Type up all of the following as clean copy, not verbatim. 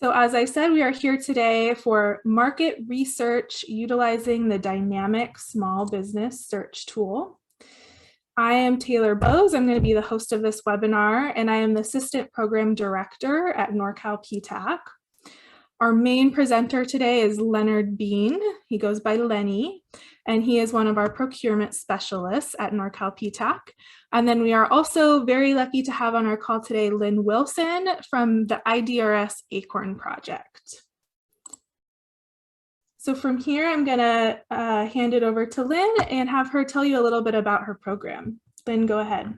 So as I said, we are here today for market research utilizing the dynamic small business search tool. I am Taylor Bose. I'm going to be the host of this webinar, and I am the Assistant Program Director at Norcal Ptac. Our main presenter today is Lenny Bean. He goes by Lenny, and he is one of our procurement specialists at Norcal Ptac. And then we are also very lucky to have on our call today Lynn Wilson from the IDRS Acorn Project. So from here, I'm going to hand it over to Lynn and have her tell you a little bit about her program. Lynn, go ahead.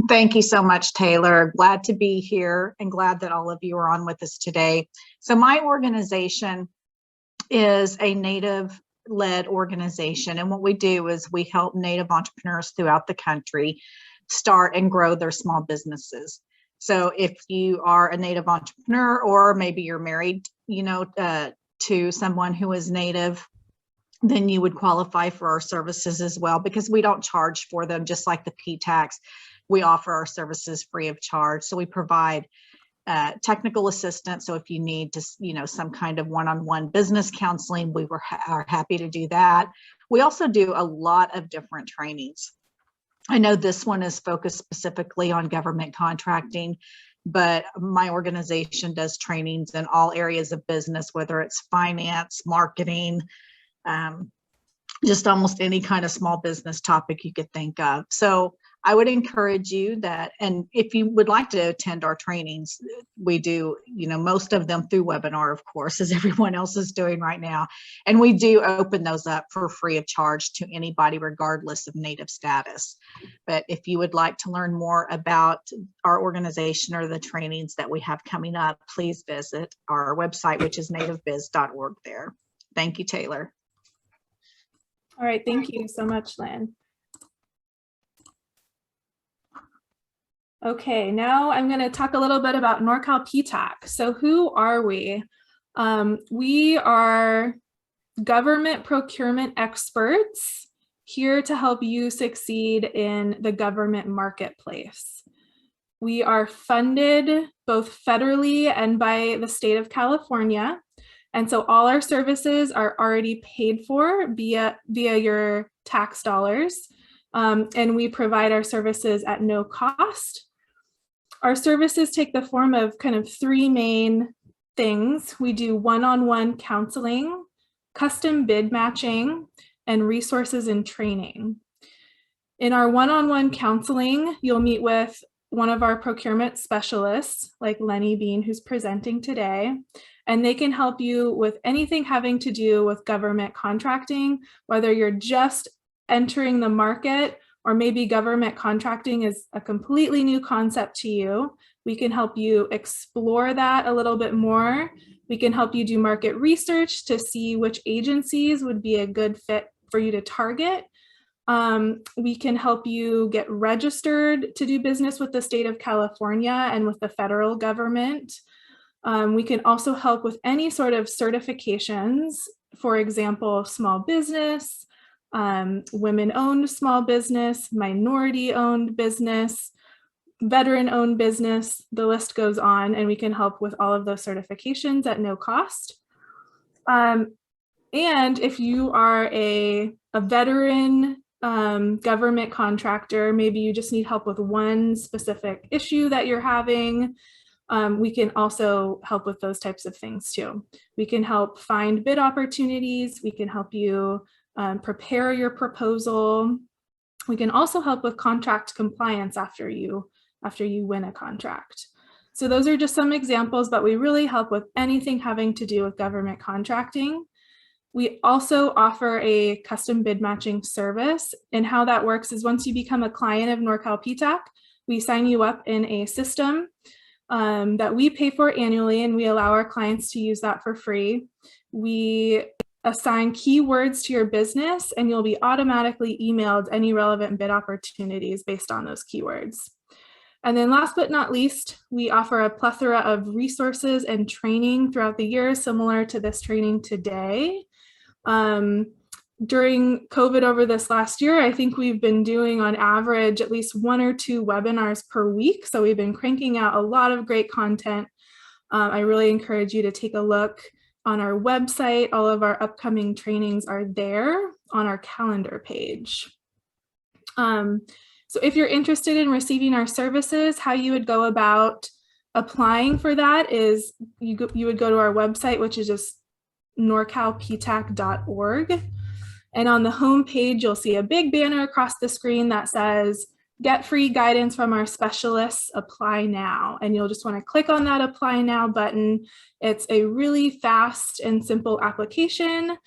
Thank you so much, Taylor. Glad to be here and glad that all of you are on with us today. So my organization is a Native-led organization, and what we do is we help Native entrepreneurs throughout the country start and grow their small businesses. So if you are a Native entrepreneur, or maybe you're married, to someone who is Native, then you would qualify for our services as well, because we don't charge for them. Just like the PTACs, we offer our services free of charge. So we provide technical assistance. So if you need to, some kind of one-on-one business counseling, we are happy to do that. We also do a lot of different trainings. I know this one is focused specifically on government contracting, but my organization does trainings in all areas of business, whether it's finance, marketing, just almost any kind of small business topic you could think of. So I would encourage you that, and if you would like to attend our trainings, we do, most of them through webinar, of course, as everyone else is doing right now. And we do open those up for free of charge to anybody, regardless of Native status. But if you would like to learn more about our organization or the trainings that we have coming up, please visit our website, which is nativebiz.org there. Thank you, Taylor. All right, thank you so much, Lynn. Okay, now I'm going to talk a little bit about Norcal Ptac. So who are we? We are government procurement experts here to help you succeed in the government marketplace. We are funded both federally and by the state of California. And so all our services are already paid for via your tax dollars. And we provide our services at no cost. Our services take the form of kind of three main things. We do one-on-one counseling, custom bid matching, and resources and training. In our one-on-one counseling, you'll meet with one of our procurement specialists, like Lenny Bean, who's presenting today, and they can help you with anything having to do with government contracting, whether you're just entering the market or maybe government contracting is a completely new concept to you. We can help you explore that a little bit more. We can help you do market research to see which agencies would be a good fit for you to target. We can help you get registered to do business with the state of California and with the federal government. We can also help with any sort of certifications, for example, small business, women-owned small business, minority-owned business, veteran-owned business, the list goes on, and we can help with all of those certifications at no cost. And if you are a veteran government contractor, maybe you just need help with one specific issue that you're having, we can also help with those types of things too. We can help find bid opportunities. We can help you prepare your proposal. We can also help with contract compliance after you win a contract. So those are just some examples, but we really help with anything having to do with government contracting. We also offer a custom bid matching service, and how that works is once you become a client of Norcal Ptac, we sign you up in a system that we pay for annually, and we allow our clients to use that for free. We assign keywords to your business, and you'll be automatically emailed any relevant bid opportunities based on those keywords. And then last but not least, we offer a plethora of resources and training throughout the year, similar to this training today. During COVID over this last year, I think we've been doing on average at least 1 or 2 webinars per week. So we've been cranking out a lot of great content. I really encourage you to take a look on our website. All of our upcoming trainings are there on our calendar page. So if you're interested in receiving our services, how you would go about applying for that is you would go to our website, which is just norcalptac.org. And on the home page, you'll see a big banner across the screen that says, "Get free guidance from our specialists, apply now." And you'll just want to click on that apply now button. It's a really fast and simple application.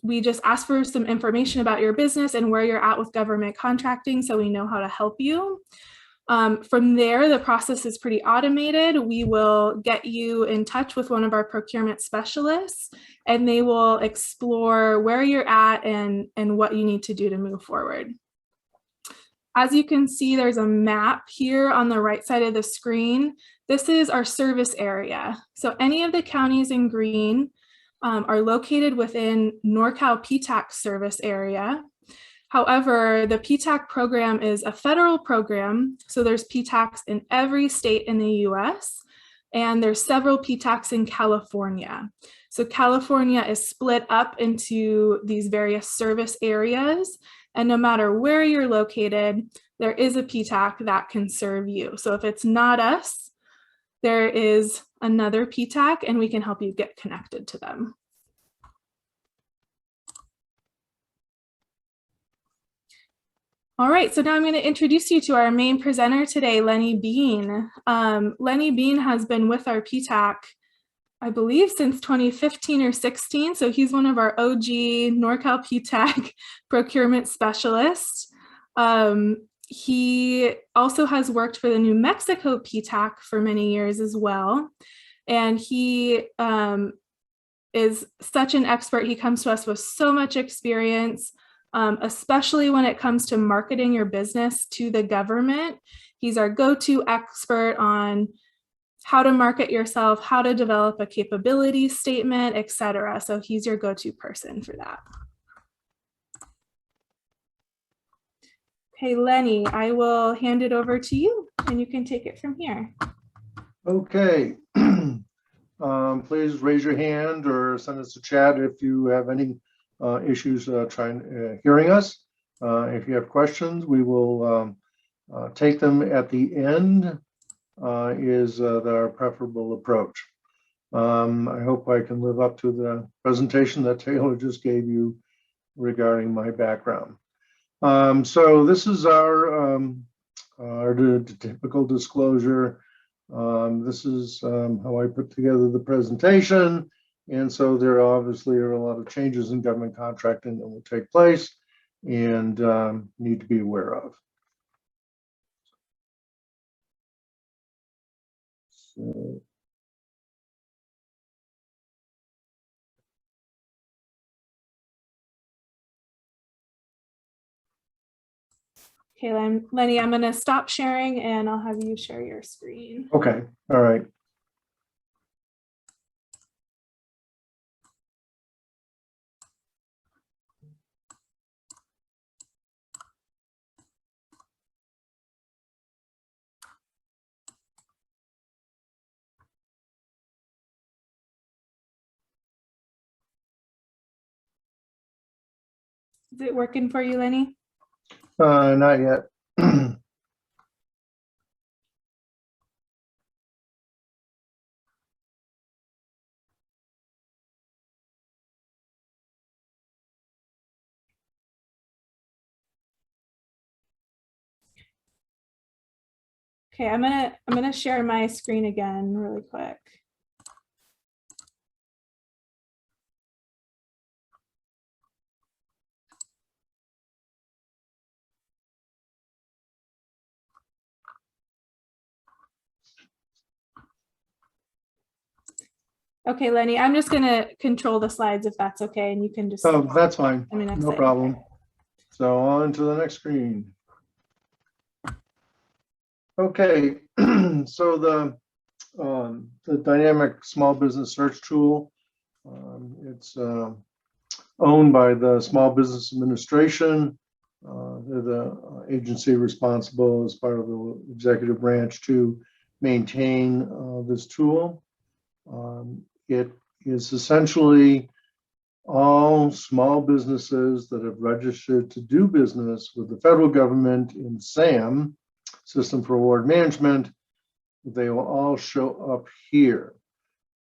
We just ask for some information about your business and where you're at with government contracting so we know how to help you. From there, the process is pretty automated. We will get you in touch with one of our procurement specialists, and they will explore where you're at and what you need to do to move forward. As you can see, there's a map here on the right side of the screen. This is our service area. So any of the counties in green are located within Norcal Ptac service area. However, the Ptac program is a federal program, so there's Ptacs in every state in the US, and there's several Ptacs in California. So California is split up into these various service areas, and no matter where you're located, there is a Ptac that can serve you. So if it's not us, there is another Ptac, and we can help you get connected to them. All right, so now I'm going to introduce you to our main presenter today, Lenny Bean. Lenny Bean has been with our Ptac, I believe, since 2015 or 16. So he's one of our OG Norcal Ptac Procurement Specialists. He also has worked for the New Mexico Ptac for many years as well. And he is such an expert. He comes to us with so much experience, especially when it comes to marketing your business to the government. He's our go-to expert on how to market yourself, how to develop a capability statement, etc. So he's your go-to person for that. Okay, Lenny, I will hand it over to you and you can take it from here. Okay. Please raise your hand or send us a chat if you have any issues hearing us. If you have questions, we will take them at the end, is our preferable approach. I hope I can live up to the presentation that Taylor just gave you regarding my background. So this is our typical disclosure. This is how I put together the presentation. And so there obviously are a lot of changes in government contracting that will take place and need to be aware of. So, okay, Lenny, I'm going to stop sharing and I'll have you share your screen. okay, all right. Is it working for you, Lenny? Not yet. Okay, I'm gonna share my screen again really quick. Okay, Lenny, I'm just gonna control the slides if that's okay, and you can just. Oh, that's fine. No slide. problem. So on to the next screen. Okay, so the dynamic small business search tool, it's owned by the Small Business Administration. They're the agency responsible as part of the executive branch to maintain this tool. It is essentially all small businesses that have registered to do business with the federal government in SAM, System for Award Management. They will all show up here.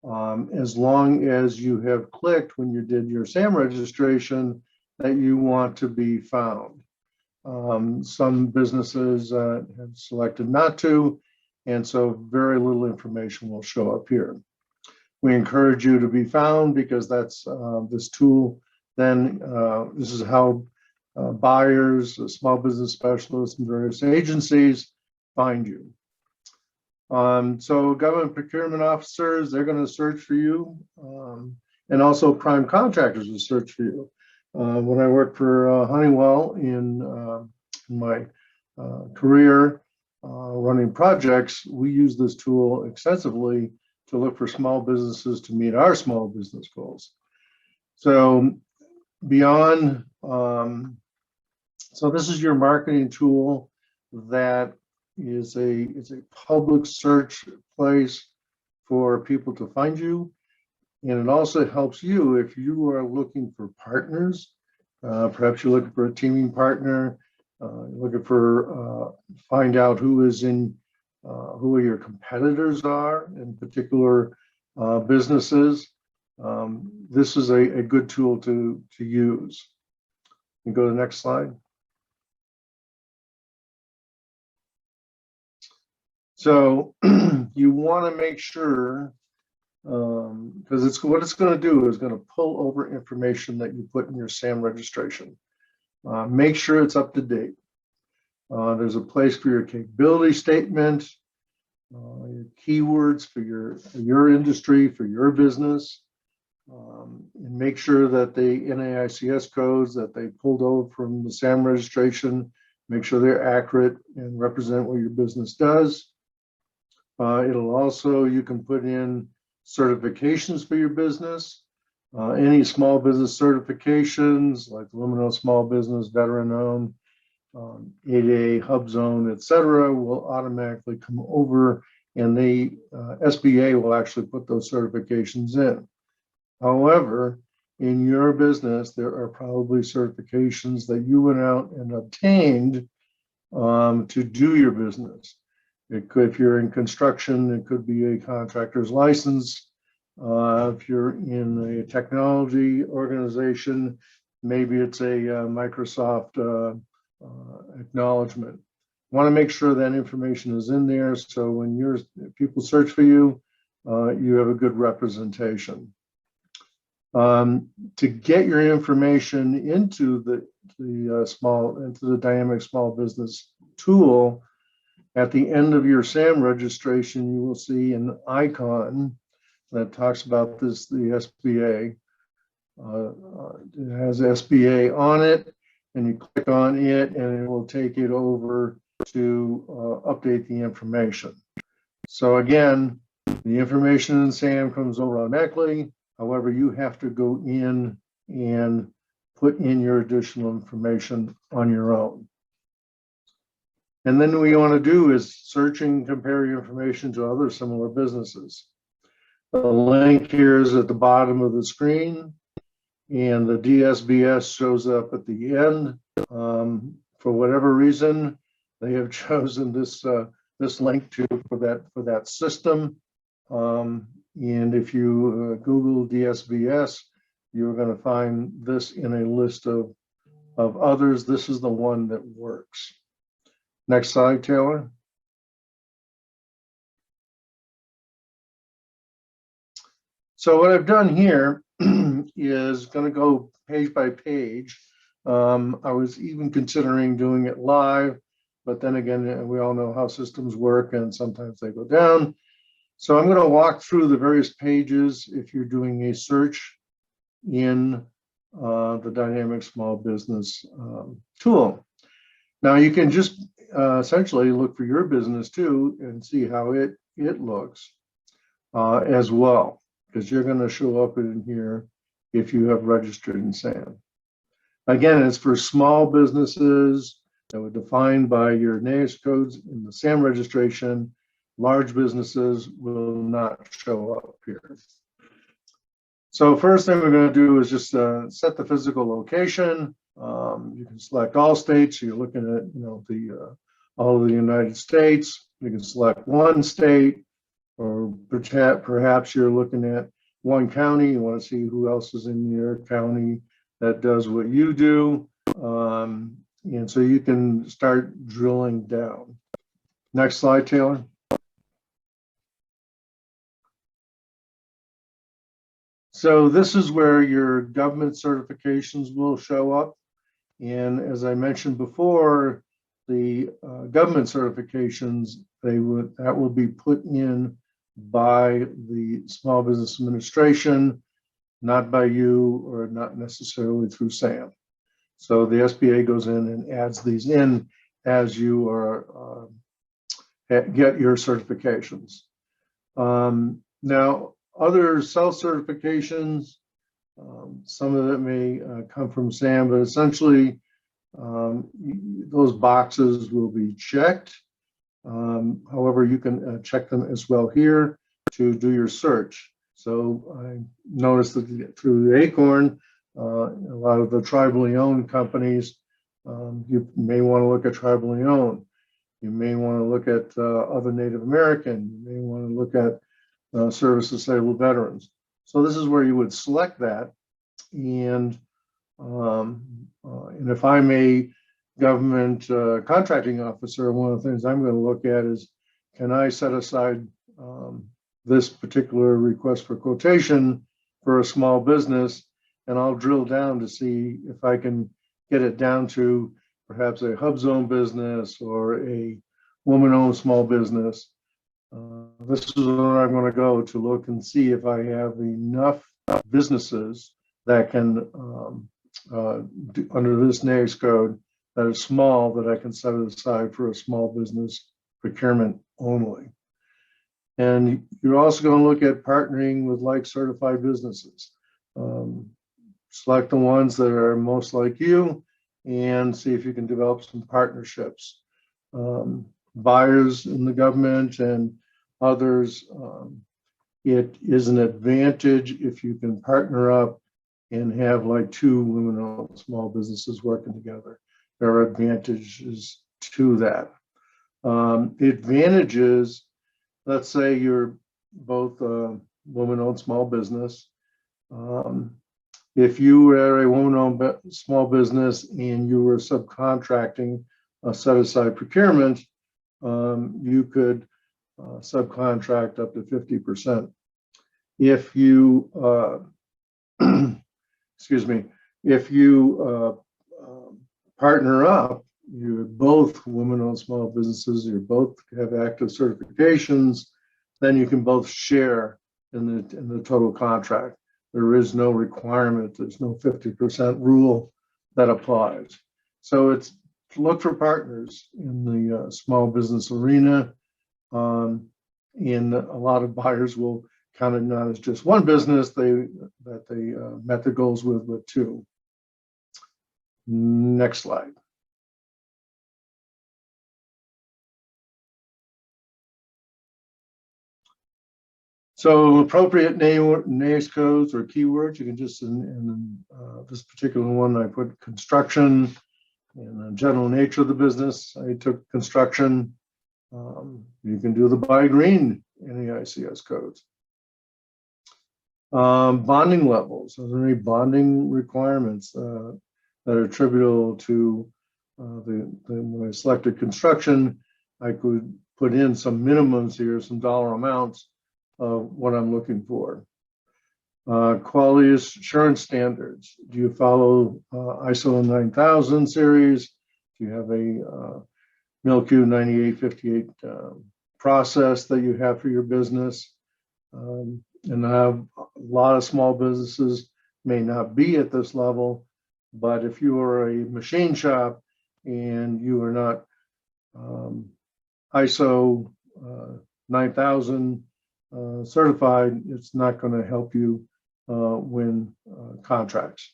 As long as you have clicked when you did your SAM registration that you want to be found. Some businesses have selected not to, and so very little information will show up here. We encourage you to be found because that's this tool. Then this is how buyers, small business specialists, and various agencies find you. So government procurement officers, they're going to search for you, and also prime contractors will search for you. When I worked for Honeywell in my career running projects, we use this tool extensively to look for small businesses to meet our small business goals. So beyond, so this is your marketing tool that is a public search place for people to find you. And it also helps you if you are looking for partners. Perhaps you're looking for a teaming partner, looking for find out who is in who your competitors are in particular businesses. This is a good tool to use. You go to the next slide. So you want to make sure, because what it's going to do is going to pull over information that you put in your SAM registration. Make sure it's up to date. There's a place for your capability statement, your keywords for your industry, for your business, and make sure that the NAICS codes that they pulled over from the SAM registration, make sure they're accurate and represent what your business does. It'll also, you can put in certifications for your business. Any small business certifications like Lumino Small Business, Veteran Owned, 8A, Hubzone, etc., will automatically come over, and the SBA will actually put those certifications in. However, in your business, there are probably certifications that you went out and obtained to do your business. It could, if you're in construction, it could be a contractor's license. If you're in a technology organization, maybe it's a Microsoft acknowledgement. Want to make sure that information is in there, so when people search for you, you have a good representation. To get your information into the dynamic small business tool, at the end of your SAM registration, you will see an icon that talks about this, the SBA. It has SBA on it, and you click on it, and it will take it over to update the information. So again, the information in SAM comes over automatically. However, you have to go in and put in your additional information on your own. And then what you want to do is search and compare your information to other similar businesses. The link here is at the bottom of the screen, and the DSBS shows up at the end. For whatever reason, they have chosen this link for that system. And if you Google DSBS, you're going to find this in a list of others. This is the one that works. Next slide, Taylor. So what I've done here is going to go page by page. I was even considering doing it live, but then again, we all know how systems work and sometimes they go down. So I'm going to walk through the various pages if you're doing a search in the Dynamic Small Business tool. Now you can just essentially look for your business too and see how it looks as well, because you're going to show up in here if you have registered in SAM. Again, it's for small businesses that were defined by your NAS codes in the SAM registration. large businesses will not show up here. So first thing we're going to do is just set the physical location. You can select all states. So you're looking at, all of the United States. You can select one state, or perhaps you're looking at one county. You want to see who else is in your county that does what you do. And so you can start drilling down. Next slide, Taylor. So this is where your government certifications will show up. And as I mentioned before, the government certifications, that will be put in by the Small Business Administration, not by you, or not necessarily through SAM. So the SBA goes in and adds these in as you are get your certifications. Now, other self-certifications, some of it may come from SAM, but essentially those boxes will be checked. However, you can check them as well here to do your search. So I noticed that through the Acorn, a lot of the tribally owned companies, you may want to look at tribally owned. You may want to look at other Native American. You may want to look at service disabled veterans. So this is where you would select that. And if I'm a government contracting officer, one of the things I'm going to look at is, can I set aside this particular request for quotation for a small business? And I'll drill down to see if I can get it down to perhaps a Hubzone business or a woman-owned small business. This is where I'm going to go to look and see if I have enough businesses that can, under this NAS code, that is small, that I can set it aside for a small business procurement only. And you're also going to look at partnering with like certified businesses. Select the ones that are most like you and see if you can develop some partnerships. Buyers in the government and others, it is an advantage if you can partner up and have like two women-owned small businesses working together. There are advantages to that. The advantages, let's say you're both a woman-owned small business. If you were a woman-owned small business and you were subcontracting a set-aside procurement, you could subcontract up to 50%. If you, excuse me, if you partner up, you're both women-owned small businesses, you both have active certifications, then you can both share in the total contract. There is no requirement, there's no 50% rule that applies. So it's look for partners in the small business arena. And a lot of buyers will count it not as just one business that they met the goals with, but two. Next slide. So appropriate NAS codes or keywords, you can just, in this particular one, I put construction and the general nature of the business. I took construction. You can do the by green NAICS codes. Bonding levels. Are there any bonding requirements that are attributable to when I selected construction? I could put in some minimums here, some dollar amounts of what I'm looking for. Quality assurance standards. Do you follow ISO 9000 series? Do you have a MILQ 9858 process that you have for your business? And I have a lot of small businesses may not be at this level, but if you are a machine shop and you are not ISO 9000 certified, it's not going to help you win contracts.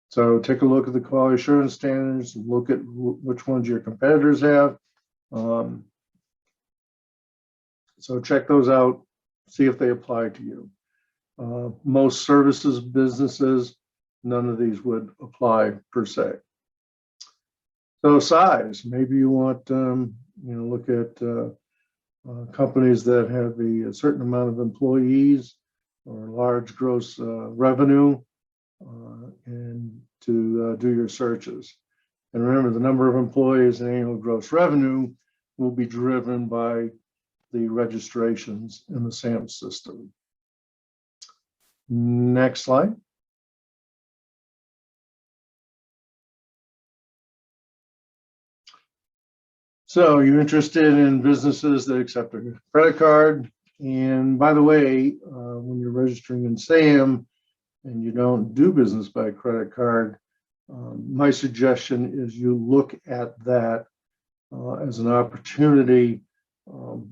So take a look at the quality assurance standards, look at which ones your competitors have. So check those out, see if they apply to you. Most services businesses, none of these would apply per se. So size, maybe you want, look at companies that have a certain amount of employees or large gross revenue, and to do your searches. And remember, the number of employees and annual gross revenue will be driven by the registrations in the SAM system. Next slide. So you're interested in businesses that accept a credit card. And by the way, when you're registering in SAM and you don't do business by credit card, my suggestion is you look at that as an opportunity.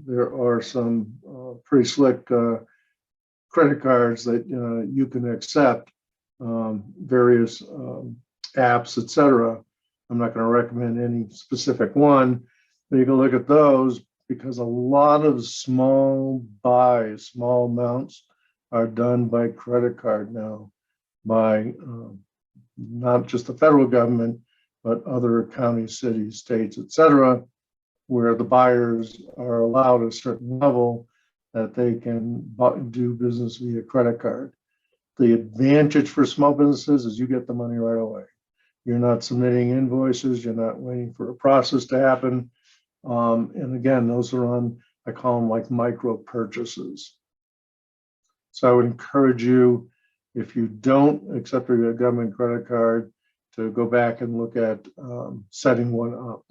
There are some pretty slick credit cards that you can accept, various apps, etc. I'm not going to recommend any specific one, but you can look at those because a lot of small buys, small amounts are done by credit card now, by not just the federal government, but other counties, cities, states, etc., where the buyers are allowed a certain level that they can do business via credit card. The advantage for small businesses is you get the money right away. You're not submitting invoices, you're not waiting for a process to happen. And again, those are on, I call them like micro purchases. So I would encourage you, if you don't accept a government credit card, to go back and look at setting one up.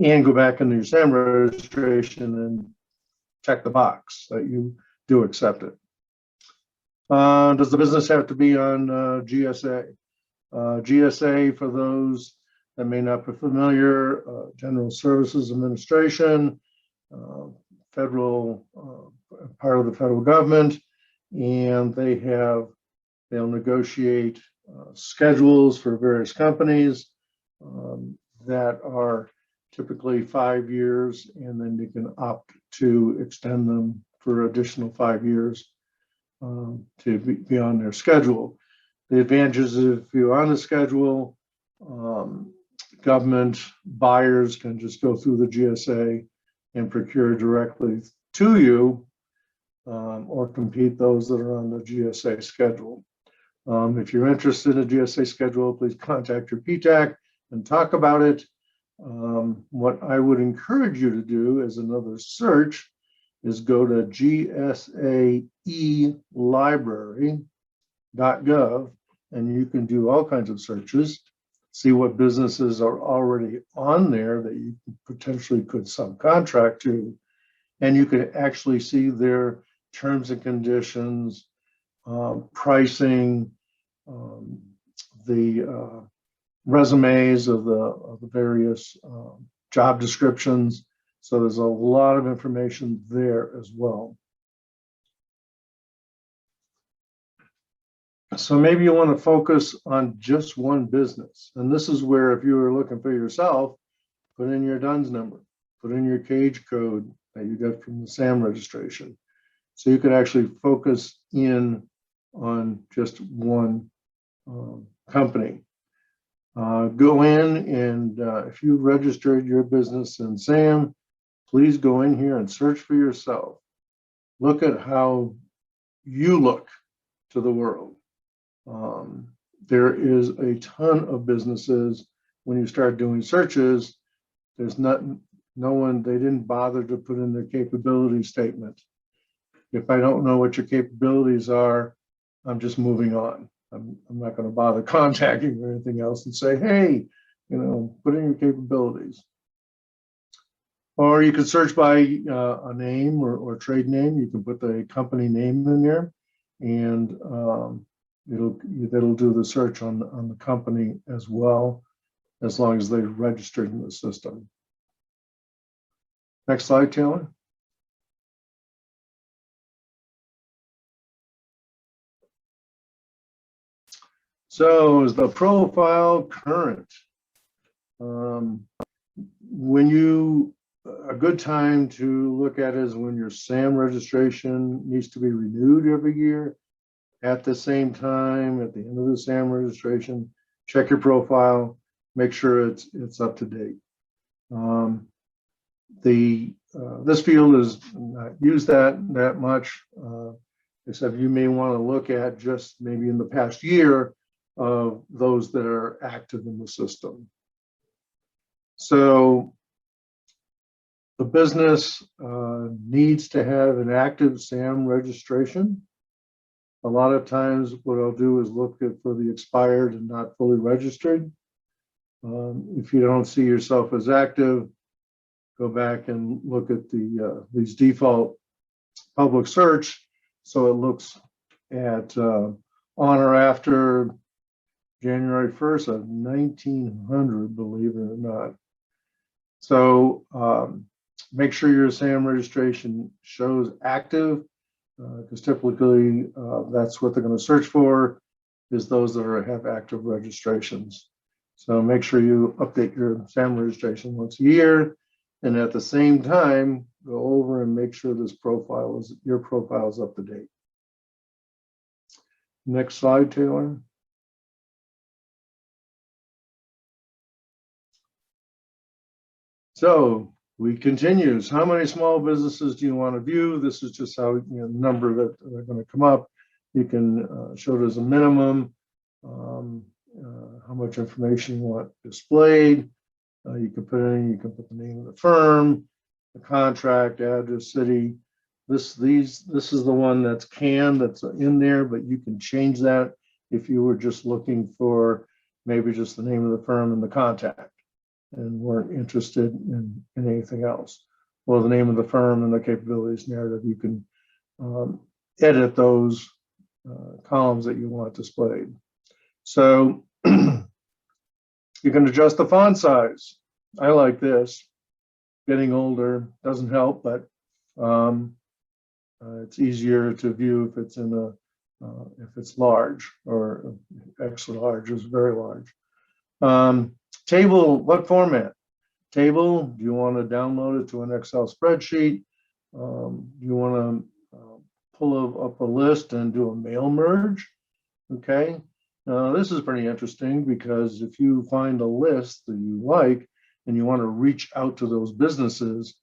And go back into your SAM registration and check the box that you do accept it. Does the business have to be on GSA? GSA, for those that may not be familiar, General Services Administration, federal, part of the federal government, and they'll negotiate schedules for various companies that are typically 5 years, and then you can opt to extend them for additional 5 years to be on their schedule. The advantages, if you're on the schedule, government buyers can just go through the GSA and procure directly to you, or compete those that are on the GSA schedule. If you're interested in the GSA schedule, please contact your Ptac and talk about it. What I would encourage you to do as another search is go to gsaelibrary.gov, and you can do all kinds of searches, see what businesses are already on there that you potentially could subcontract to, and you can actually see their terms and conditions, pricing, the resumes of the various job descriptions. So there's a lot of information there as well. So maybe you want to focus on just one business. And this is where, if you were looking for yourself, put in your DUNS number, put in your cage code that you got from the SAM registration. So you could actually focus in on just one company. Go in and if you registered your business in SAM, please go in here and search for yourself. Look at how you look to the world. There is a ton of businesses. When you start doing searches, there's no one, they didn't bother to put in their capability statement. If I don't know what your capabilities are, I'm just moving on. I'm not going to bother contacting or anything else and say, hey, put in your capabilities. Or you could search by a name or trade name. You can put the company name in there, and it'll do the search on the company as well, as long as they're registered in the system. Next slide, Taylor. So is the profile current? When you a good time to look at is when your SAM registration needs to be renewed every year. At the same time, at the end of the SAM registration, check your profile, make sure it's up to date. This field is not used that much, except you may want to look at just maybe in the past year of those that are active in the system. So the business needs to have an active SAM registration. A lot of times what I'll do is look for the expired and not fully registered. If you don't see yourself as active, go back and look at these default public search. So it looks at on or after January 1st of 1900, believe it or not. So make sure your SAM registration shows active, because typically that's what they're going to search for, is those that have active registrations. So make sure you update your SAM registration once a year, and at the same time, go over and make sure your profile is up to date. Next slide, Taylor. So we continue. So how many small businesses do you want to view? This is just how, the number that are going to come up. You can show it as a minimum, how much information you want displayed. You can put the name of the firm, the contract, address, city. This is the one that's canned, that's in there, but you can change that if you were just looking for maybe just the name of the firm and the contact, and weren't interested in anything else. Well, the name of the firm and the capabilities narrative, you can edit those columns that you want displayed. So you can adjust the font size. I like this. Getting older doesn't help, but it's easier to view if it's if it's large, or extra large is very large. Table, what format? Table, do you want to download it to an Excel spreadsheet? Do you want to pull up a list and do a mail merge? Okay, this is pretty interesting, because if you find a list that you like and you want to reach out to those businesses,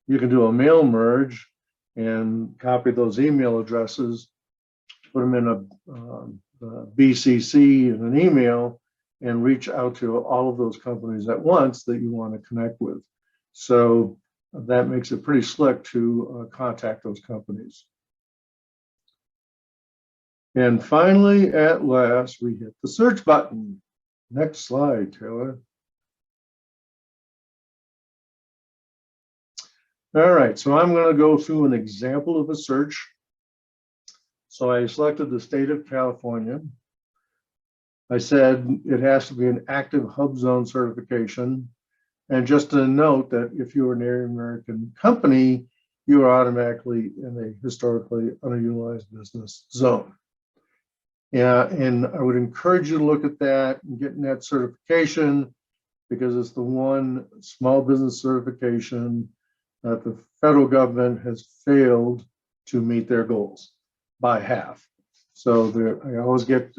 you can do a mail merge and copy those email addresses, put them in a BCC in an email, and reach out to all of those companies at once that you want to connect with. So that makes it pretty slick to contact those companies. And finally, at last, we hit the search button. Next slide, Taylor. All right, so I'm going to go through an example of a search. So I selected the state of California. I said it has to be an active Hubzone certification. And just to note that if you're an Native American company, you are automatically in a historically underutilized business zone. Yeah, and I would encourage you to look at that and getting that certification, because it's the one small business certification that the federal government has failed to meet their goals by half. So I always get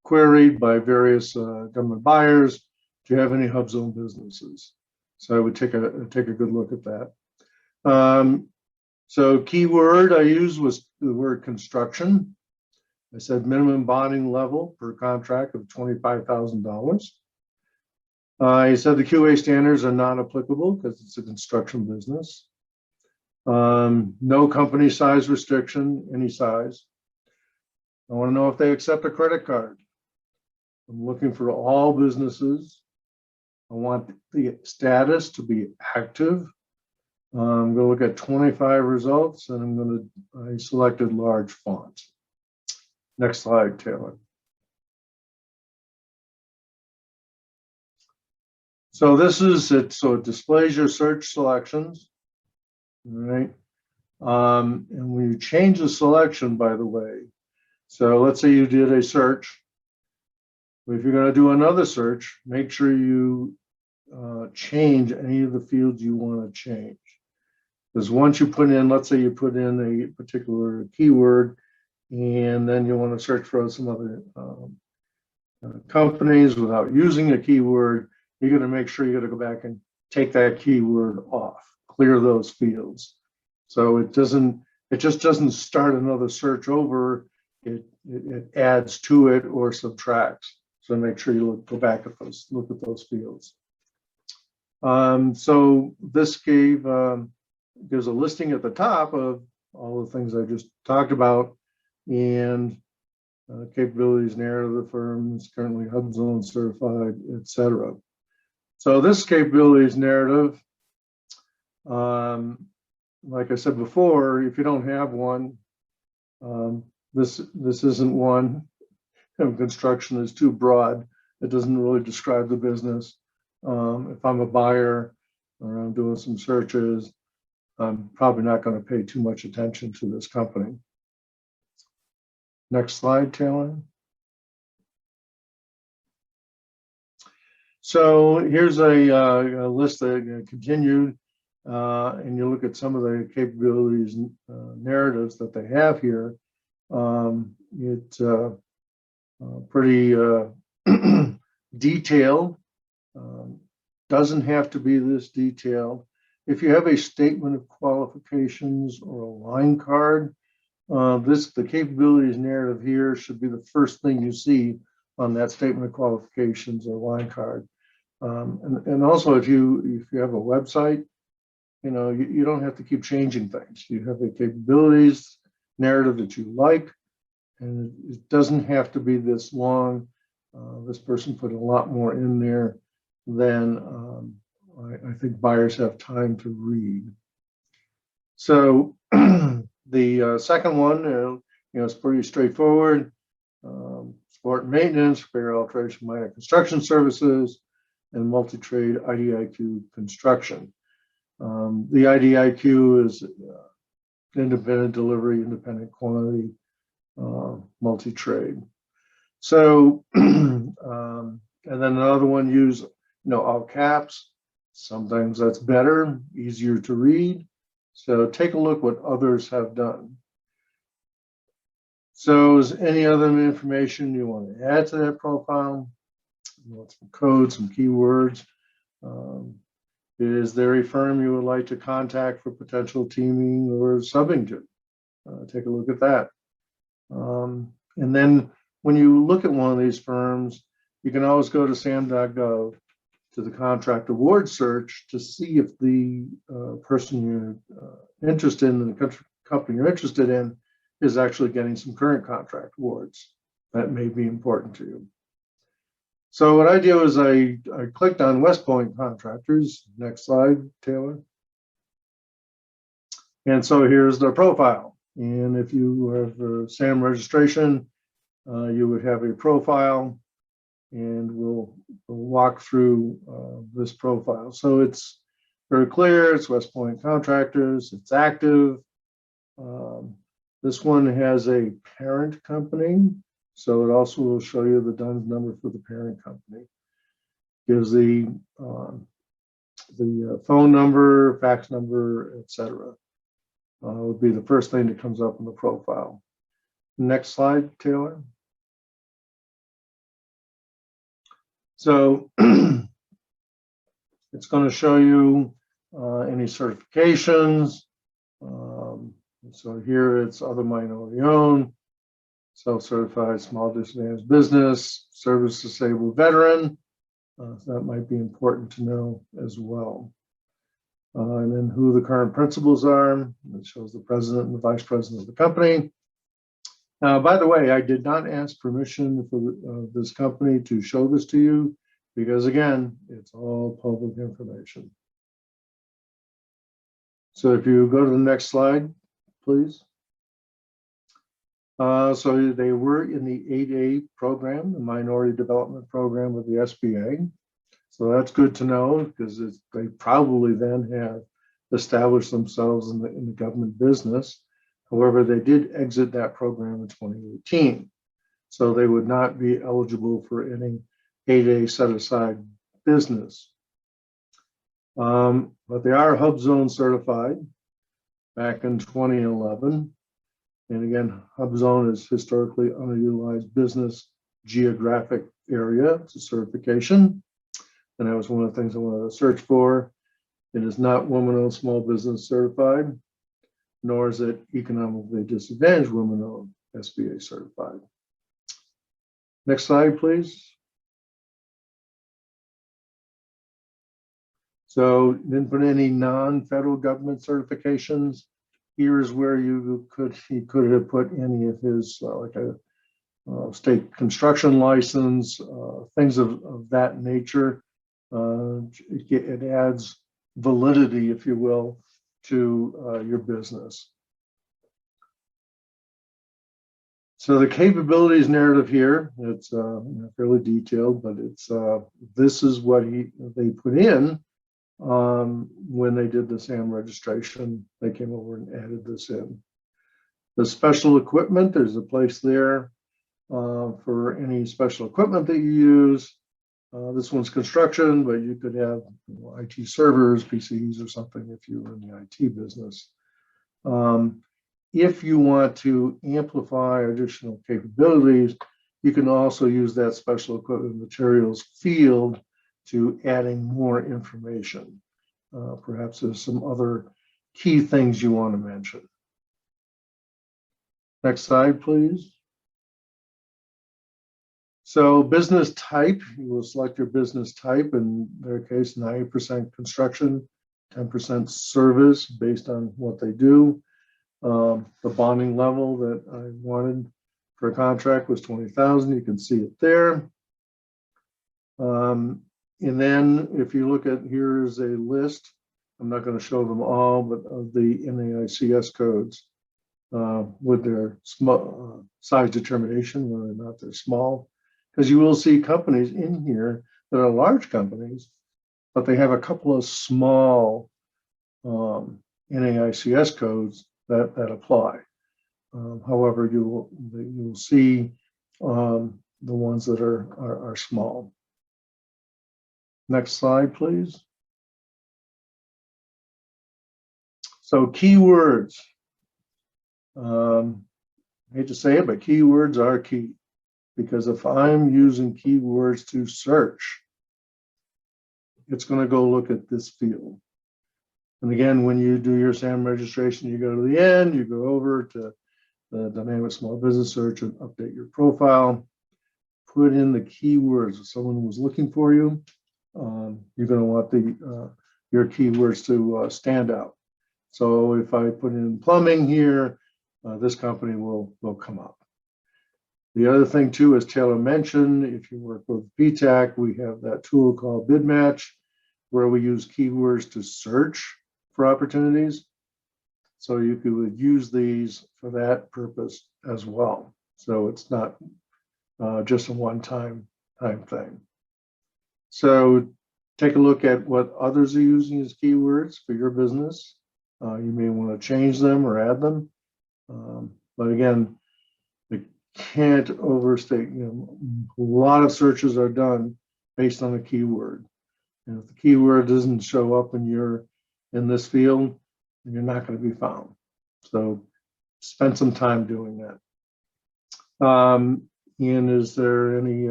queried by various government buyers, do you have any Hubzone businesses? So I would take a good look at that. So keyword I used was the word construction. I said minimum bonding level per contract of $25,000. I said the QA standards are not applicable because it's a construction business. No company size restriction, any size. I want to know if they accept a credit card. I'm looking for all businesses. I want the status to be active. I'm going to look at 25 results, and I selected large font. Next slide, Taylor. So this is it. So it displays your search selections, all right? And when you change the selection, by the way, so let's say you did a search. If you're going to do another search, make sure you change any of the fields you want to change. Because once you put in, let's say you put in a particular keyword, and then you want to search for some other companies without using a keyword, you're going to make sure you got to go back and take that keyword off, clear those fields. So it just doesn't start another search over. It adds to it or subtracts. So make sure you go back at those, look at those fields. So this gives a listing at the top of all the things I just talked about, and capabilities, narrative of the firm is currently Hubzone certified, etc. So this capabilities narrative, like I said before, if you don't have one, this isn't one. Construction is too broad. It doesn't really describe the business. If I'm a buyer or I'm doing some searches, I'm probably not going to pay too much attention to this company. Next slide, Taylor. So here's a list that continued, and you look at some of the capabilities narratives that they have here. It's pretty detailed. Doesn't have to be this detailed. If you have a statement of qualifications or a line card, the capabilities narrative here should be the first thing you see on that statement of qualifications or line card. And also, if you have a website, you don't have to keep changing things. You have a capabilities narrative that you like, and it doesn't have to be this long. This person put a lot more in there than I think buyers have time to read. So the second one, it's pretty straightforward. Support and maintenance, repair, alteration, minor construction services, and multi-trade IDIQ construction. The IDIQ is independent delivery, independent quantity, multi-trade. So, and then another one, use all caps. Sometimes that's better, easier to read. So take a look what others have done. So is any other information you want to add to that profile? You want some codes, some keywords. Is there a firm you would like to contact for potential teaming or subbing to? Take a look at that. And then when you look at one of these firms, you can always go to sam.gov to the contract award search to see if the person you're interested in, the company you're interested in, is actually getting some current contract awards. That may be important to you. So what I do is I clicked on West Point Contractors. Next slide, Taylor. And so here's their profile. And if you have a SAM registration, you would have a profile, and we'll walk through this profile. So it's very clear. It's West Point Contractors. It's active. This one has a parent company, so it also will show you the DUNS number for the parent company. Gives the phone number, fax number, etc. Would be the first thing that comes up in the profile. Next slide, Taylor. So it's going to show you any certifications. So here it's other minority owned, self-certified small disadvantaged business, service disabled veteran. So that might be important to know as well. And then who the current principals are. It shows the president and the vice president of the company. By the way, I did not ask permission for this company to show this to you because, again, it's all public information. So if you go to the next slide, please. So they were in the 8A program, the Minority Development Program with the SBA. So that's good to know because they probably then have established themselves in the government business. However, they did exit that program in 2018. So they would not be eligible for any 8A set-aside business. But they are Hubzone certified back in 2011. And again, Hubzone is historically underutilized business geographic area. It's a certification. And that was one of the things I wanted to search for. It is not woman-owned small business certified, nor is it economically disadvantaged women-owned SBA certified. Next slide, please. So didn't put any non-federal government certifications. Here is where he could have put any of his like a state construction license, things of that nature. It adds validity, if you will, to your business. So the capabilities narrative here, it's fairly detailed, but it's this is what they put in when they did the SAM registration. They came over and added this in. The special equipment, there's a place there for any special equipment that you use. This one's construction, but you could have IT servers, PCs, or something if you were in the IT business. If you want to amplify additional capabilities, you can also use that special equipment materials field to adding more information. Perhaps there's some other key things you want to mention. Next slide, please. So business type, you will select your business type. In their case, 90% construction, 10% service based on what they do. The bonding level that I wanted for a contract was 20,000. You can see it there. And then if you look at, here's a list. I'm not going to show them all, but of the NAS codes with their small, size determination, whether or not they're small. Because you will see companies in here that are large companies, but they have a couple of small NAICS codes that apply. However, you'll see the ones that are small. Next slide, please. So keywords. I hate to say it, but keywords are key. Because if I'm using keywords to search, it's going to go look at this field. And again, when you do your SAM registration, you go to the end, you go over to the dynamic small business search and update your profile, put in the keywords. If someone was looking for you, you're going to want your keywords to stand out. So if I put in plumbing here, this company will come up. The other thing too, as Taylor mentioned, if you work with Ptac, we have that tool called Bid Match, where we use keywords to search for opportunities. So you could use these for that purpose as well. So it's not just a one-time thing. So take a look at what others are using as keywords for your business. You may want to change them or add them. But again, can't overstate, a lot of searches are done based on a keyword. And if the keyword doesn't show up when you're in this field, then you're not going to be found. So spend some time doing that. Ian, is there any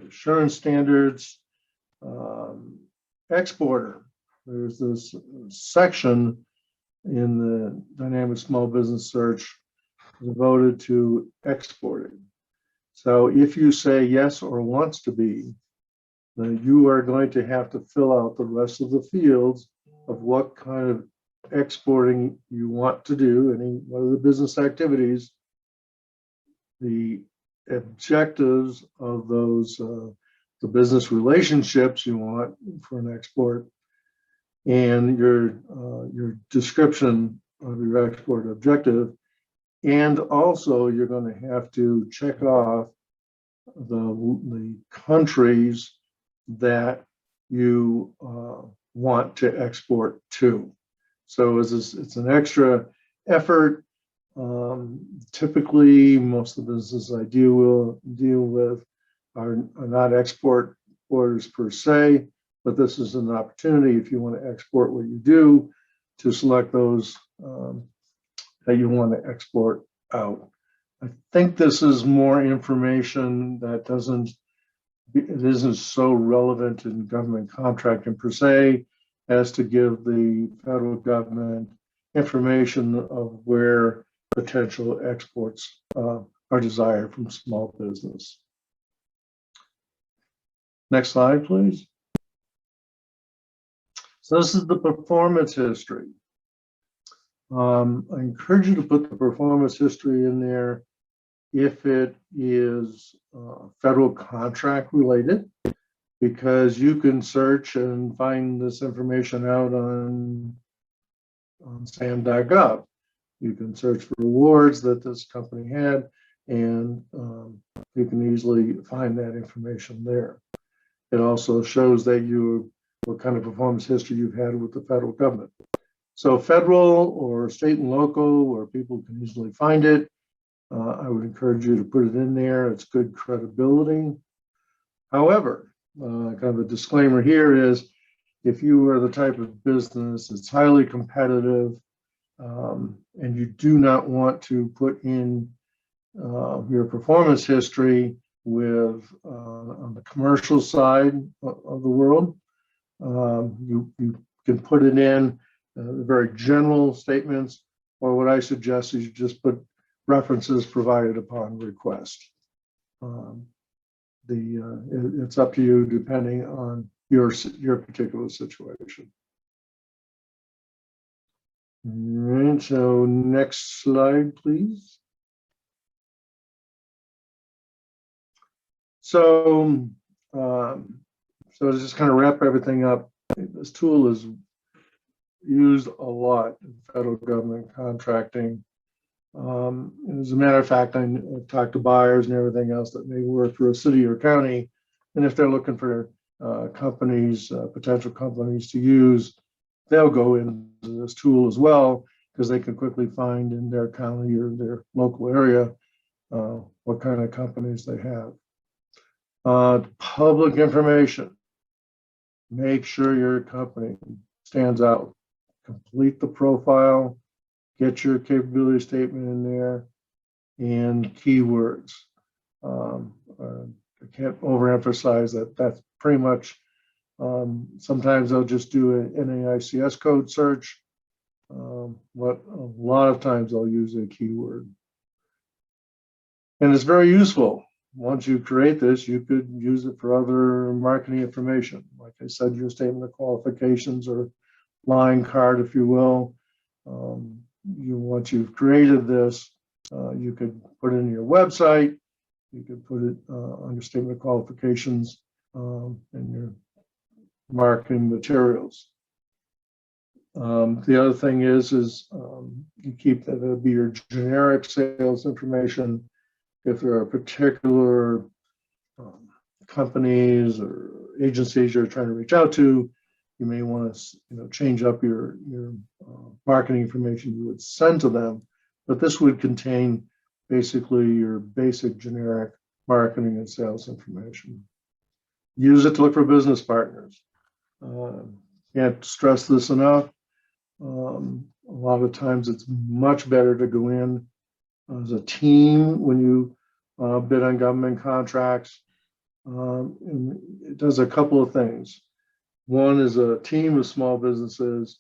assurance standards? Exporter. There's this section in the dynamic small business search devoted to exporting. So if you say yes or wants to be, then you are going to have to fill out the rest of the fields of what kind of exporting you want to do, what are the business activities, the objectives of those, the business relationships you want for an export, and your description of your export objective. And also, you're going to have to check off the countries that you want to export to. So it's an extra effort. Typically, most of the businesses I deal with are not export orders per se, but this is an opportunity if you want to export what you do to select those that you want to export out. I think this is more information that it isn't so relevant in government contracting per se as to give the federal government information of where potential exports are desired from small business. Next slide, please. So this is the performance history. I encourage you to put the performance history in there if it is federal contract related, because you can search and find this information out on SAM.gov. You can search for awards that this company had, and you can easily find that information there. It also shows that what kind of performance history you've had with the federal government. So federal or state and local, where people can easily find it, I would encourage you to put it in there. It's good credibility. However, kind of a disclaimer here is, if you are the type of business that's highly competitive and you do not want to put in your performance history with on the commercial side of the world, you can put it in the very general statements, or what I suggest is you just put references provided upon request. It's up to you depending on your particular situation. All right, so next slide, please. So, to just kind of wrap everything up, this tool is used a lot in federal government contracting. As a matter of fact, I've talked to buyers and everything else that may work for a city or county, and if they're looking for companies, potential companies to use, they'll go into this tool as well, because they can quickly find in their county or their local area what kind of companies they have. Public information. Make sure your company stands out. Complete the profile, get your capability statement in there, and keywords. I can't overemphasize that. That's pretty much, sometimes they'll just do an NAICS code search, but a lot of times they'll use a keyword. And it's very useful. Once you create this, you could use it for other marketing information. Like I said, your statement of qualifications or line card, if you will. Once you've created this, you could put it in your website. You could put it on your statement of qualifications and your marketing materials. The other thing is you keep that. It'll be your generic sales information. If there are particular companies or agencies you're trying to reach out to, you may want to change up your marketing information you would send to them. But this would contain basically your basic generic marketing and sales information. Use it to look for business partners. Can't stress this enough. A lot of times it's much better to go in as a team when you bid on government contracts. And it does a couple of things. One is a team of small businesses.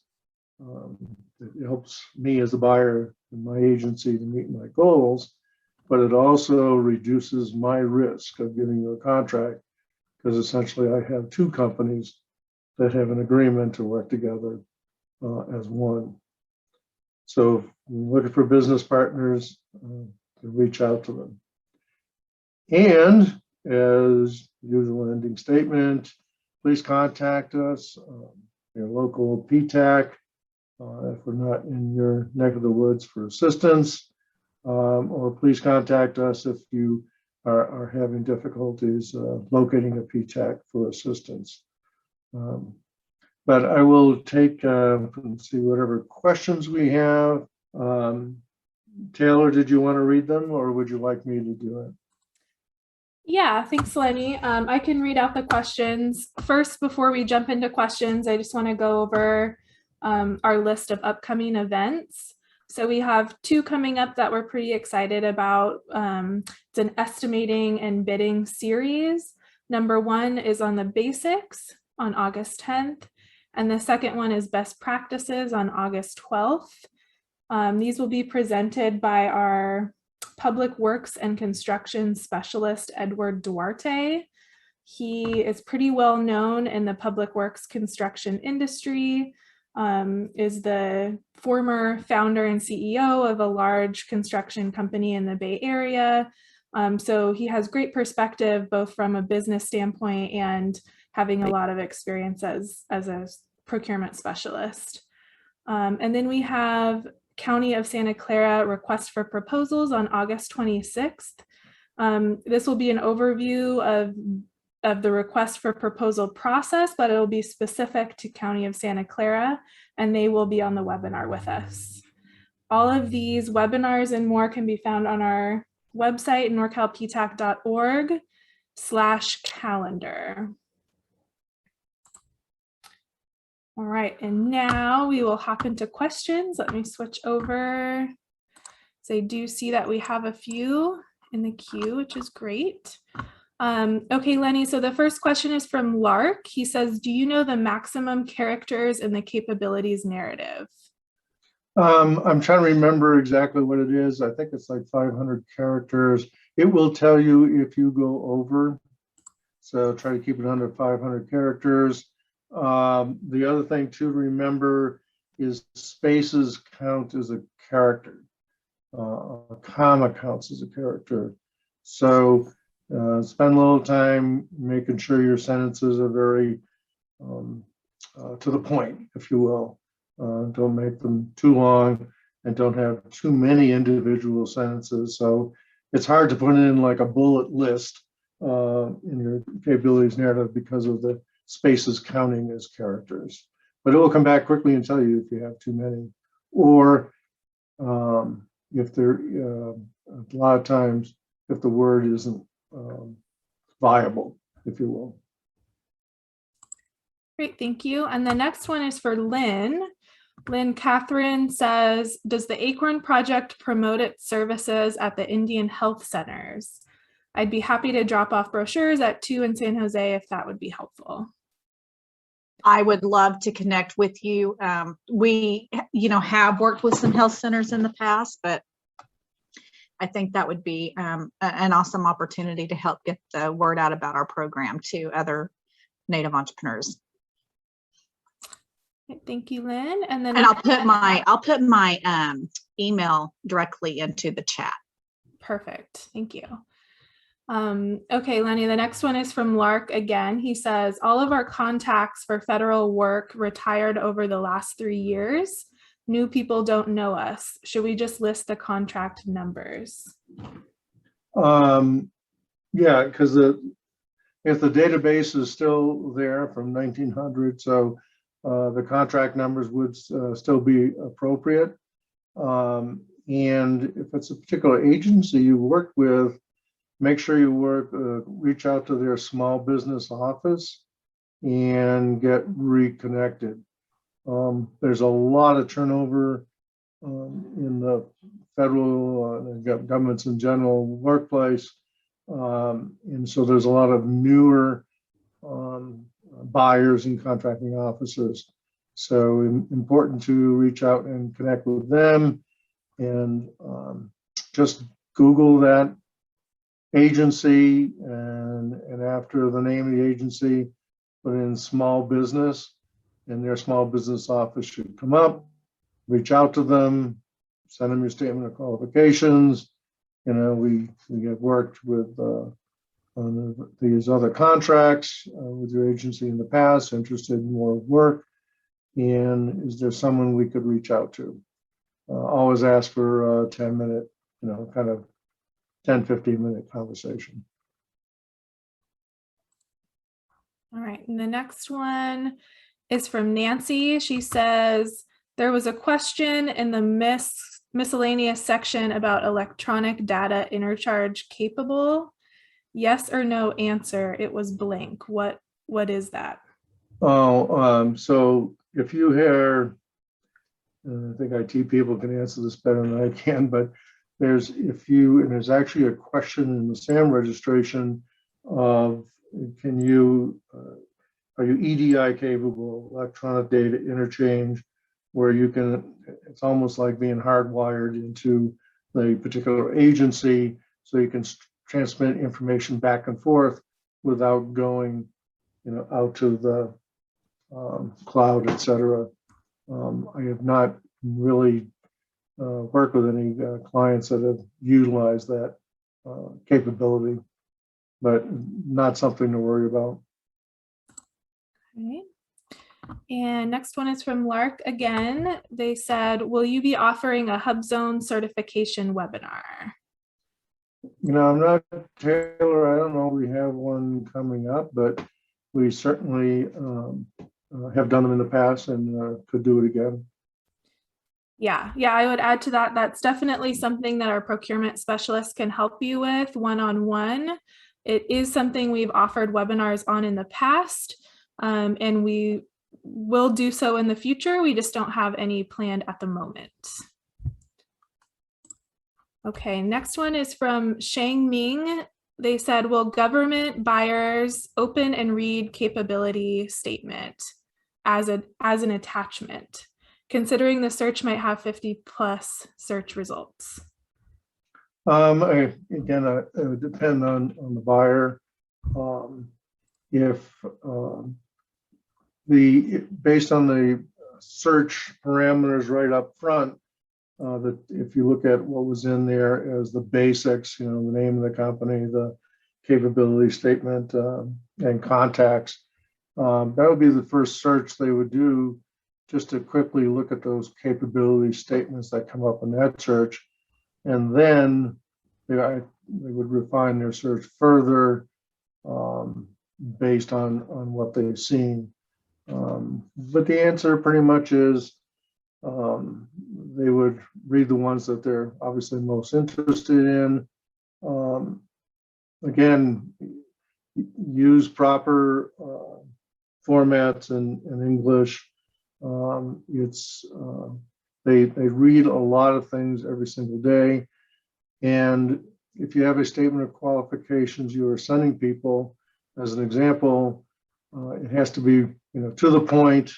It helps me as a buyer in my agency to meet my goals, but it also reduces my risk of giving you a contract, because essentially I have two companies that have an agreement to work together as one. So if you're looking for business partners, reach out to them. And as usual ending statement, please contact us, your local Ptac, if we're not in your neck of the woods for assistance, or please contact us if you are having difficulties locating a Ptac for assistance. But I will take and see whatever questions we have. Taylor, did you want to read them, or would you like me to do it? Yeah, thanks, Lenny. I can read out the questions. First, before we jump into questions, I just want to go over our list of upcoming events. So we have 2 coming up that we're pretty excited about. It's an estimating and bidding series. Number 1 is on the basics on August 10th, and the second one is best practices on August 12th. These will be presented by our Public Works and Construction Specialist, Edward Duarte. He is pretty well known in the public works construction industry, is the former founder and CEO of a large construction company in the Bay Area. So he has great perspective, both from a business standpoint and having a lot of experience as a procurement specialist. And then we have County of Santa Clara request for proposals on August 26th. This will be an overview of the request for proposal process, but it will be specific to County of Santa Clara, and they will be on the webinar with us. All of these webinars and more can be found on our website, norcalptac.org/calendar. All right, and now we will hop into questions. Let me switch over. So I do see that we have a few in the queue, which is great. Okay, Lenny, so the first question is from Lark. He says, do you know the maximum characters in the capabilities narrative? I'm trying to remember exactly what it is. I think it's like 500 characters. It will tell you if you go over. So try to keep it under 500 characters. The other thing to remember is spaces count as a character. A comma counts as a character. So spend a little time making sure your sentences are very to the point, if you will. Don't make them too long and don't have too many individual sentences. So it's hard to put in like a bullet list in your capabilities narrative because of the spaces counting as characters. But it will come back quickly and tell you if you have too many, or if there, a lot of times, if the word isn't viable, if you will. Great, thank you. And the next one is for Lynn. Lynn Catherine says, does the Acorn Project promote its services at the Indian Health Centers? I'd be happy to drop off brochures at 2 in San Jose if that would be helpful. I would love to connect with you. We, have worked with some health centers in the past, but I think that would be an awesome opportunity to help get the word out about our program to other Native entrepreneurs. Thank you, Lynn. And then I'll put my email directly into the chat. Perfect. Thank you. Okay, Lenny, the next one is from Lark again. He says, all of our contacts for federal work retired over the last 3 years. New people don't know us. Should we just list the contract numbers? Yeah, because if the database is still there from 1900, so the contract numbers would still be appropriate. And if it's a particular agency you work with, make sure you reach out to their small business office and get reconnected. There's a lot of turnover in the federal governments in general workplace. And so there's a lot of newer buyers and contracting officers. So important to reach out and connect with them, and just Google that agency, and after the name of the agency, put in small business, and their small business office should come up. Reach out to them, send them your statement of qualifications. We have worked with on these other contracts with your agency in the past, interested in more work, and is there someone we could reach out to? Always ask for a 10-minute, kind of 10-15-minute conversation. All right, and the next one is from Nancy. She says, there was a question in the miscellaneous section about electronic data interchange capable. yes or no answer. It was blank. What is that? Oh, so if you hear, I think IT people can answer this better than I can, but there's actually a question in the SAM registration of, are you EDI capable, electronic data interchange, where you can, it's almost like being hardwired into the particular agency, so you can transmit information back and forth without going, out to the cloud, et cetera. I have not really worked with any clients that have utilized that capability, but not something to worry about. Okay. And next one is from Lark again. They said, will you be offering a Hubzone certification webinar? I'm not Taylor. I don't know. We have one coming up, but we certainly have done them in the past and could do it again. Yeah, I would add to that. That's definitely something that our procurement specialist can help you with one-on-one. It is something we've offered webinars on in the past, and we will do so in the future. We just don't have any planned at the moment. Okay, next one is from Shang Ming. They said, will government buyers open and read capability statement as an attachment, considering the search might have 50+ search results? Again, it would depend on the buyer. If based on the search parameters right up front, that if you look at what was in there as the basics, the name of the company, the capability statement, and contacts, that would be the first search they would do, just to quickly look at those capability statements that come up in that search. And then they would refine their search further based on what they've seen. But the answer pretty much is they would read the ones that they're obviously most interested in. Again, use proper formats in English. They read a lot of things every single day. And if you have a statement of qualifications you are sending people, as an example, it has to be to the point.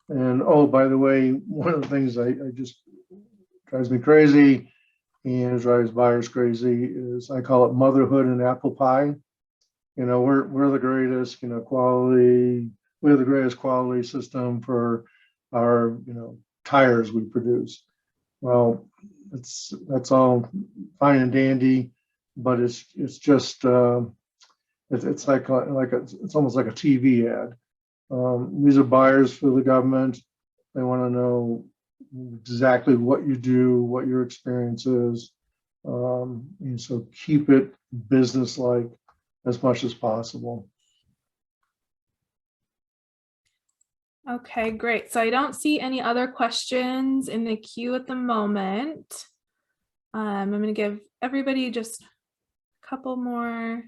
And oh, by the way, one of the things I just drives me crazy and drives buyers crazy is, I call it motherhood and apple pie. We're the greatest, quality. We're the greatest quality system for our, tires we produce. Well, that's all fine and dandy, but it's just it's like it's almost like a TV ad. These are buyers for the government. They want to know exactly what you do, what your experience is, and so keep it business-like as much as possible. Okay, great. So I don't see any other questions in the queue at the moment. I'm going to give everybody just a couple more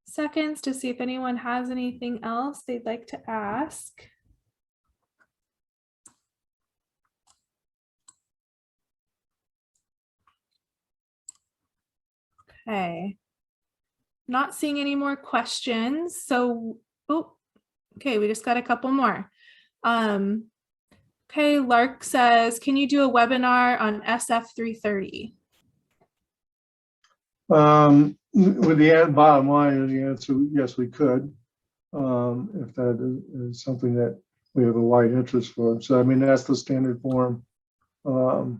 seconds to see if anyone has anything else they'd like to ask. Okay. Not seeing any more questions. So, okay, we just got a couple more. Okay, Lark says, can you do a webinar on SF330? With the bottom line, the answer, yes, we could, if that is something that we have a wide interest for. So, I mean, that's the standard form, the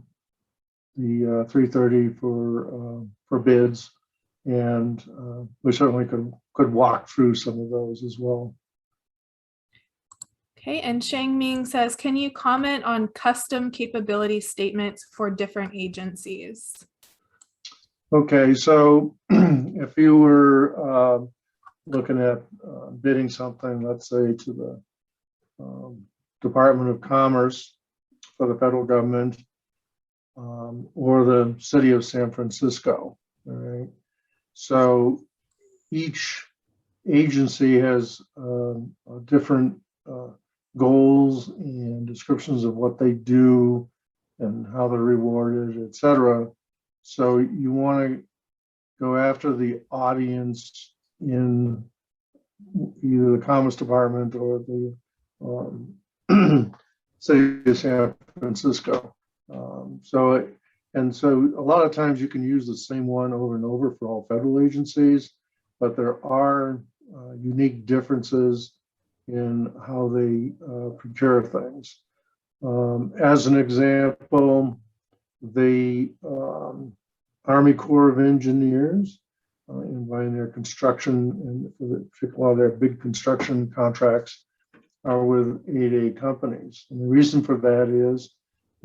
330 for bids, and we certainly could walk through some of those as well. Okay, and Shang Ming says, can you comment on custom capability statements for different agencies? Okay, so if you were looking at bidding something, let's say to the Department of Commerce for the federal government, or the city of San Francisco, all right, So each agency has different goals and descriptions of what they do and how they're rewarded, et cetera. So you want to go after the audience in either the Commerce Department or the City of San Francisco. So a lot of times you can use the same one over and over for all federal agencies, but there are unique differences in how they procure things. As an example, the Army Corps of Engineers, in buying their construction, and particularly a lot of their big construction contracts are with 8A companies. And the reason for that is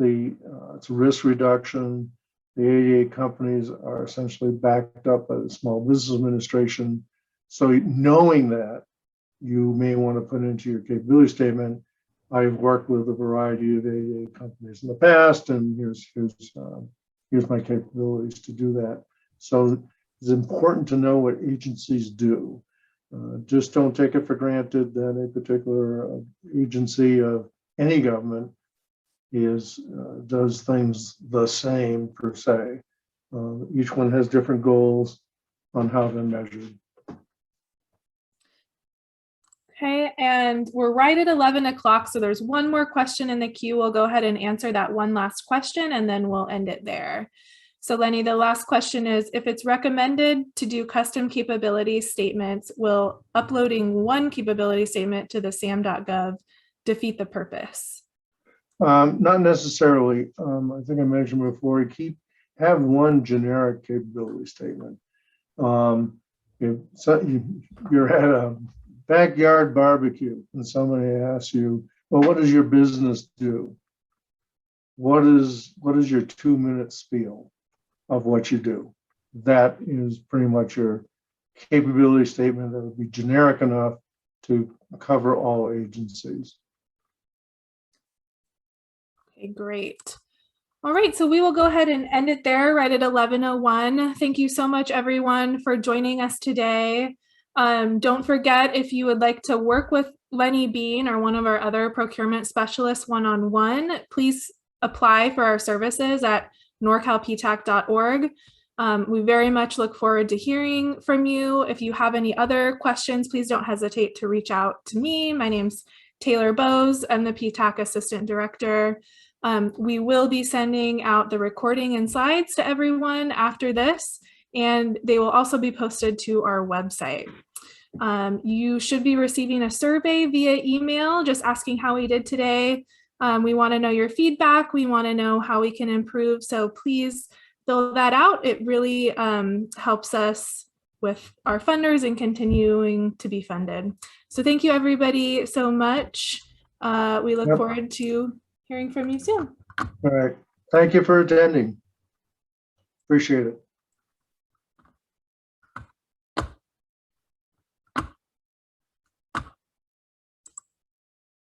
it's risk reduction. The 8A companies are essentially backed up by the Small Business Administration. So knowing that, you may want to put into your capability statement, I've worked with a variety of 8A companies in the past, and here's my capabilities to do that. So it's important to know what agencies do. Just don't take it for granted that a particular agency of any government does things the same per se. Each one has different goals on how they're measured. Okay, and we're right at 11 o'clock, so there's one more question in the queue. We'll go ahead and answer that one last question, and then we'll end it there. So Lenny, the last question is, if it's recommended to do custom capability statements, will uploading one capability statement to the SAM.gov defeat the purpose? Not necessarily. I think I mentioned before, have one generic capability statement. If you're at a backyard barbecue and somebody asks you, well, what does your business do? What is your 2-minute spiel of what you do? That is pretty much your capability statement that would be generic enough to cover all agencies. Okay, great. All right, so we will go ahead and end it there right at 11:01. Thank you so much, everyone, for joining us today. Don't forget, if you would like to work with Lenny Bean or one of our other procurement specialists one-on-one, please apply for our services at norcalptac.org. We very much look forward to hearing from you. If you have any other questions, please don't hesitate to reach out to me. My name's Taylor Bowes. I'm the Ptac Assistant Director. We will be sending out the recording and slides to everyone after this, and they will also be posted to our website. You should be receiving a survey via email just asking how we did today. We want to know your feedback. We want to know how we can improve. So please fill that out. It really helps us with our funders and continuing to be funded. So thank you, everybody, so much. We look forward to hearing from you soon. All right. Thank you for attending. Appreciate it.